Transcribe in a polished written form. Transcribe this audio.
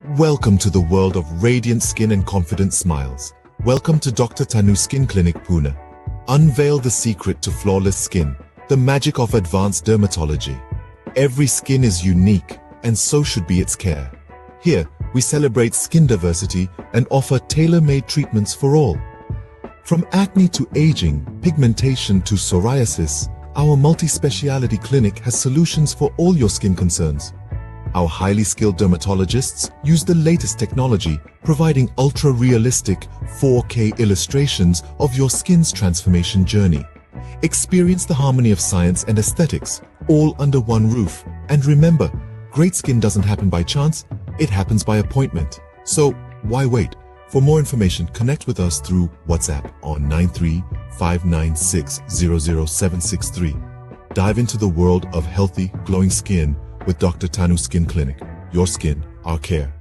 Welcome to the world of radiant skin and confident smiles. Welcome to Dr. Tanu Skin Clinic, Pune. Unveil the secret to flawless skin, the magic of advanced dermatology. Every skin is unique, and so should be its care. Here, we celebrate skin diversity and offer tailor-made treatments for all. From acne to aging, pigmentation to psoriasis, our multi-speciality clinic has solutions for all your skin concerns. Our highly skilled dermatologists use the latest technology, providing ultra-realistic 4K illustrations of your skin's transformation journey. Experience the harmony of science and aesthetics, all under one roof. And remember, great skin doesn't happen by chance, it happens by appointment. So, why wait? For more information, connect with us through WhatsApp on 9359600763. Dive into the world of healthy, glowing skin with Dr. Tanu Skin Clinic. Your skin, our care.